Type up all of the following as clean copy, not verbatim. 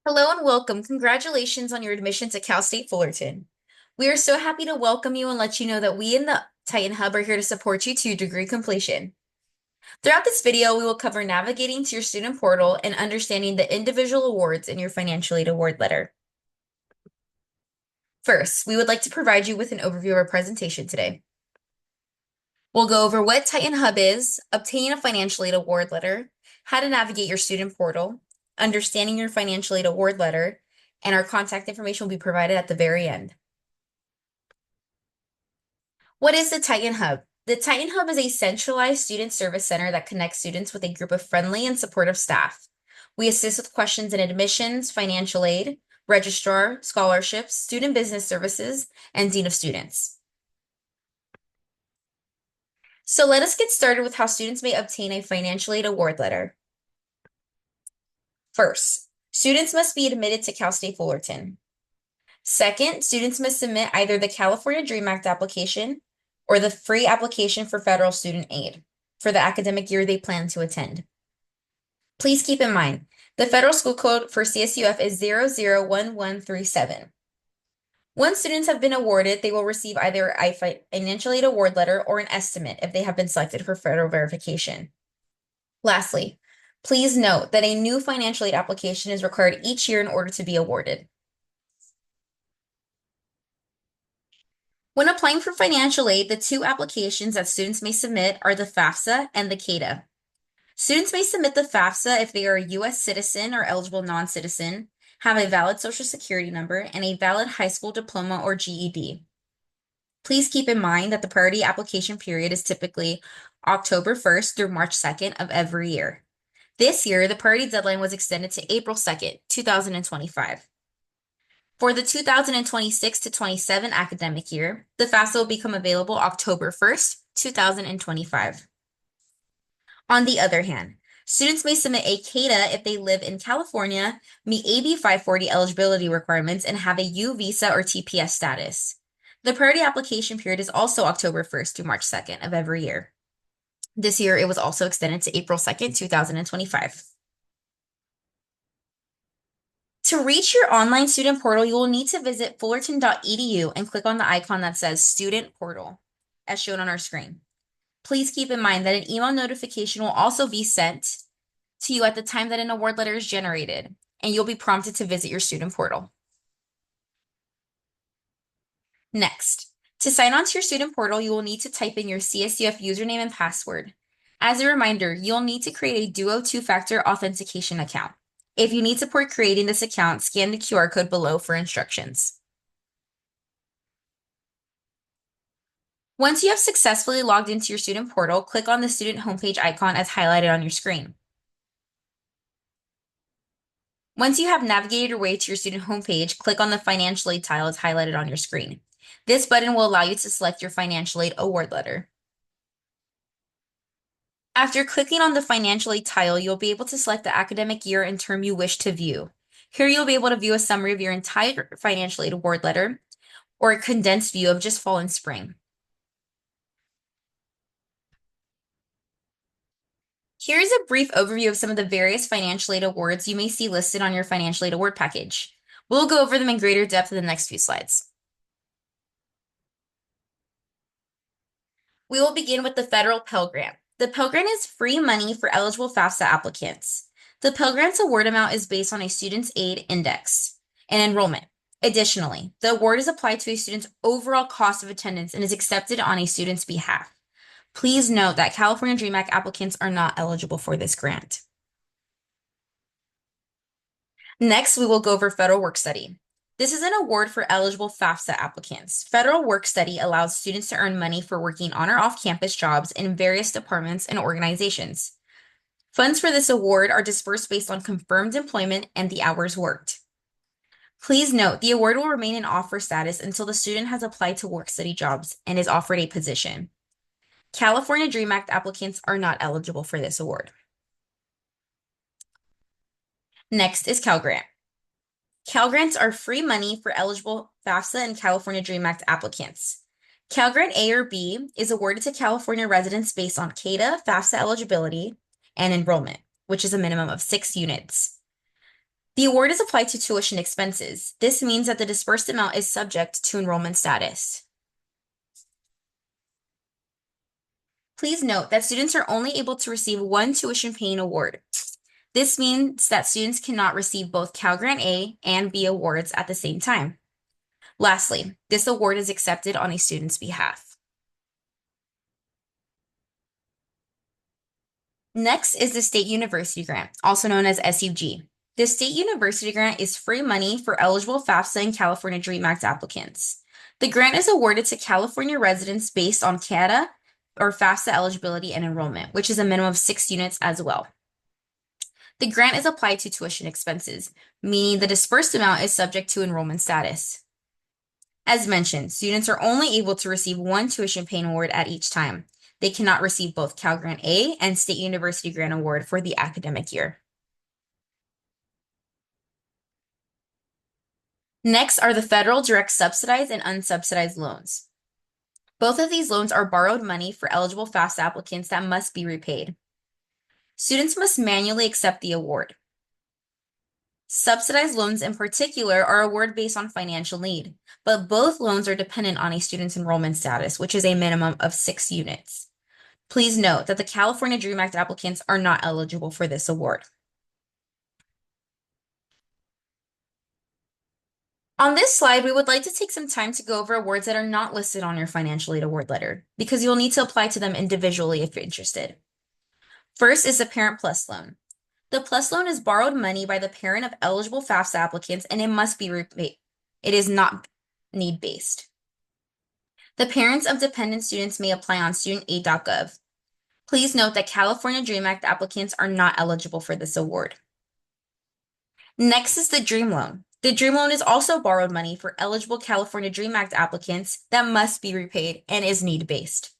Hello and welcome. Congratulations on your admission to Cal State Fullerton. We are so happy to welcome you and let you know that we in the Titan Hub are here to support you to degree completion. Throughout this video, we will cover navigating to your student portal and understanding the individual awards in your financial aid award letter. First, we would like to provide you with an overview of our presentation today. We'll go over what Titan Hub is, obtain a financial aid award letter, how to navigate your student portal, understanding your financial aid award letter, and our contact information will be provided at the very end. What is the Titan Hub? The Titan Hub is a centralized student service center that connects students with a group of friendly and supportive staff. We assist with questions in admissions, financial aid, registrar, scholarships, student business services, and dean of students. So let us get started with how students may obtain a financial aid award letter. First, students must be admitted to Cal State Fullerton. Second, students must submit either the California Dream Act application or the free application for federal student aid for the academic year they plan to attend. Please keep in mind, the federal school code for CSUF is 001137. Once students have been awarded, they will receive either a financial aid award letter or an estimate if they have been selected for federal verification. Lastly, please note that a new financial aid application is required each year in order to be awarded. When applying for financial aid, the two applications that students may submit are the FAFSA and the CADA. Students may submit the FAFSA if they are a U.S. citizen or eligible non-citizen, have a valid Social Security number, and a valid high school diploma or GED. Please keep in mind that the priority application period is typically October 1st through March 2nd of every year. This year, the priority deadline was extended to April 2nd, 2025. For the 2026 to 27 academic year, the FAFSA will become available October 1st, 2025. On the other hand, students may submit a CADA if they live in California, meet AB 540 eligibility requirements, and have a U visa or TPS status. The priority application period is also October 1st through March 2nd of every year. This year, it was also extended to April 2nd, 2025. To reach your online student portal, you will need to visit fullerton.edu and click on the icon that says Student Portal, as shown on our screen. Please keep in mind that an email notification will also be sent to you at the time that an award letter is generated, and you'll be prompted to visit your student portal. Next, to sign on to your student portal, you will need to type in your CSUF username and password. As a reminder, you'll need to create a Duo two-factor authentication account. If you need support creating this account, scan the QR code below for instructions. Once you have successfully logged into your student portal, click on the student homepage icon as highlighted on your screen. Once you have navigated your way to your student homepage, click on the financial aid tile as highlighted on your screen. This button will allow you to select your financial aid award letter. After clicking on the financial aid tile, you'll be able to select the academic year and term you wish to view. Here you'll be able to view a summary of your entire financial aid award letter or a condensed view of just fall and spring. Here's a brief overview of some of the various financial aid awards you may see listed on your financial aid award package. We'll go over them in greater depth in the next few slides. We will begin with the federal Pell Grant. The Pell Grant is free money for eligible FAFSA applicants. The Pell Grant's award amount is based on a student's aid index and enrollment. Additionally, the award is applied to a student's overall cost of attendance and is accepted on a student's behalf. Please note that California Dream Act applicants are not eligible for this grant. Next, we will go over Federal Work Study. This is an award for eligible FAFSA applicants. Federal Work Study allows students to earn money for working on or off-campus jobs in various departments and organizations. Funds for this award are dispersed based on confirmed employment and the hours worked. Please note, the award will remain in offer status until the student has applied to work study jobs and is offered a position. California Dream Act applicants are not eligible for this award. Next is Cal Grant. Cal Grants are free money for eligible FAFSA and California Dream Act applicants. Cal Grant A or B is awarded to California residents based on CADA, FAFSA eligibility, and enrollment, which is a minimum of 6 units. The award is applied to tuition expenses. This means that the disbursed amount is subject to enrollment status. Please note that students are only able to receive one tuition paying award. This means that students cannot receive both Cal Grant A and B awards at the same time. Lastly, this award is accepted on a student's behalf. Next is the State University Grant, also known as SUG. The State University Grant is free money for eligible FAFSA and California Dream Act applicants. The grant is awarded to California residents based on CATA or FAFSA eligibility and enrollment, which is a minimum of 6 units as well. The grant is applied to tuition expenses, meaning the disbursed amount is subject to enrollment status. As mentioned, students are only able to receive one tuition paying award at each time. They cannot receive both Cal Grant A and State University Grant Award for the academic year. Next are the federal direct subsidized and unsubsidized loans. Both of these loans are borrowed money for eligible FAFSA applicants that must be repaid. Students must manually accept the award. Subsidized loans in particular are awarded based on financial need, but both loans are dependent on a student's enrollment status, which is a minimum of 6 units. Please note that the California Dream Act applicants are not eligible for this award. On this slide, we would like to take some time to go over awards that are not listed on your financial aid award letter, because you'll need to apply to them individually if you're interested. First is the Parent Plus loan. The Plus loan is borrowed money by the parent of eligible FAFSA applicants, and it must be repaid. It is not need-based. The parents of dependent students may apply on studentaid.gov. Please note that California Dream Act applicants are not eligible for this award. Next is the Dream Loan. The Dream Loan is also borrowed money for eligible California Dream Act applicants that must be repaid and is need-based.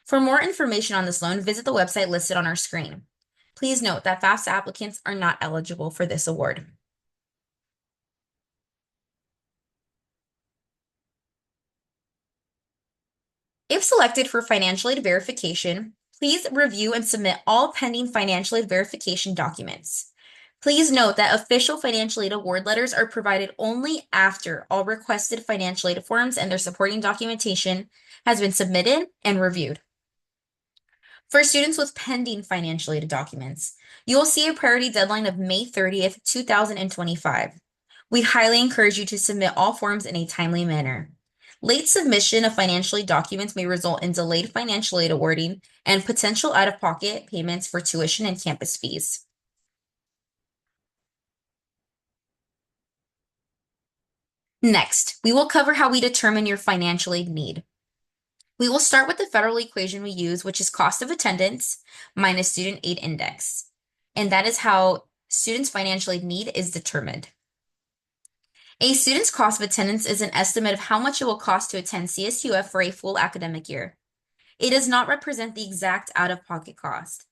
For more information on this loan, visit the website listed on our screen. Please note that FAFSA applicants are not eligible for this award. If selected for financial aid verification, please review and submit all pending financial aid verification documents. Please note that official financial aid award letters are provided only after all requested financial aid forms and their supporting documentation has been submitted and reviewed. For students with pending financial aid documents, you will see a priority deadline of May 30th, 2025. We highly encourage you to submit all forms in a timely manner. Late submission of financial aid documents may result in delayed financial aid awarding and potential out-of-pocket payments for tuition and campus fees. Next, we will cover how we determine your financial aid need. We will start with the federal equation we use, which is cost of attendance minus student aid index. And that is how students' financial aid need is determined. A student's cost of attendance is an estimate of how much it will cost to attend CSUF for a full academic year. It does not represent the exact out-of-pocket cost.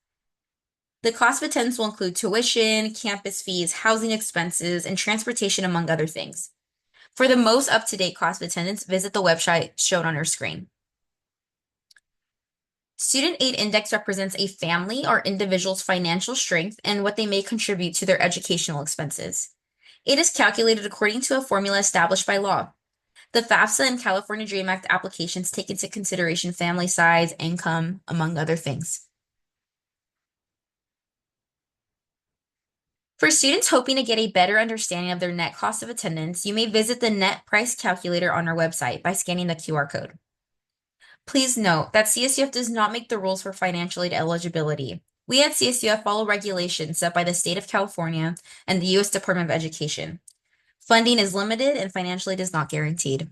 The cost of attendance will include tuition, campus fees, housing expenses, and transportation, among other things. For the most up-to-date cost of attendance, visit the website shown on your screen. Student aid index represents a family or individual's financial strength and what they may contribute to their educational expenses. It is calculated according to a formula established by law. The FAFSA and California Dream Act applications take into consideration family size, income, among other things. For students hoping to get a better understanding of their net cost of attendance, you may visit the net price calculator on our website by scanning the QR code. Please note that CSUF does not make the rules for financial aid eligibility. We at CSUF follow regulations set by the state of California and the U.S. Department of Education. Funding is limited and financial aid is not guaranteed.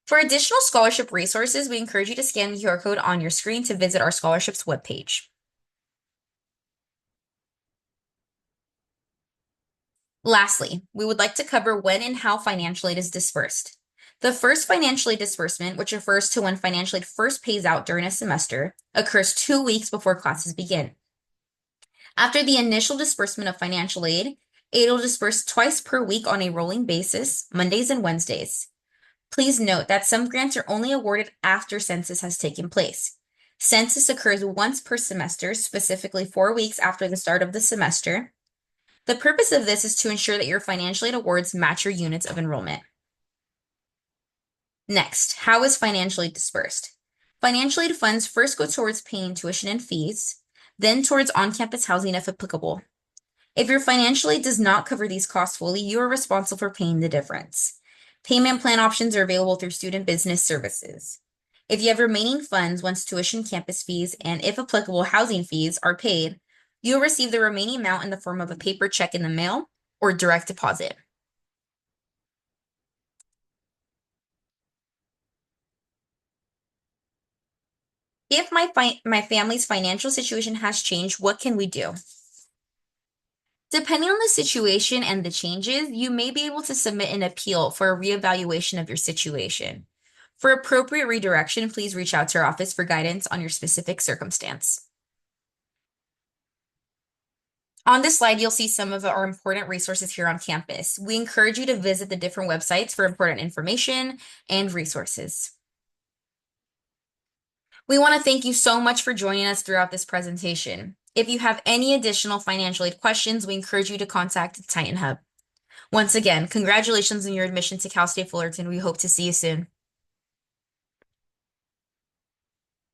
For additional scholarship resources, we encourage you to scan the QR code on your screen to visit our scholarships webpage. Lastly, we would like to cover when and how financial aid is dispersed. The first financial aid disbursement, which refers to when financial aid first pays out during a semester, occurs 2 weeks before classes begin. After the initial disbursement of financial aid, aid will disperse twice per week on a rolling basis, Mondays and Wednesdays. Please note that some grants are only awarded after census has taken place. Census occurs once per semester, specifically 4 weeks after the start of the semester. The purpose of this is to ensure that your financial aid awards match your units of enrollment. Next, how is financial aid dispersed? Financial aid funds first go towards paying tuition and fees, then towards on-campus housing if applicable. If your financial aid does not cover these costs fully, you are responsible for paying the difference. Payment plan options are available through Student Business Services. If you have remaining funds once tuition, campus fees, and if applicable, housing fees are paid, you'll receive the remaining amount in the form of a paper check in the mail or direct deposit. If my family's financial situation has changed, what can we do? Depending on the situation and the changes, you may be able to submit an appeal for a reevaluation of your situation. For appropriate redirection, please reach out to our office for guidance on your specific circumstance. On this slide, you'll see some of our important resources here on campus. We encourage you to visit the different websites for important information and resources. We want to thank you so much for joining us throughout this presentation. If you have any additional financial aid questions, we encourage you to contact Titan Hub. Once again, congratulations on your admission to Cal State Fullerton. We hope to see you soon.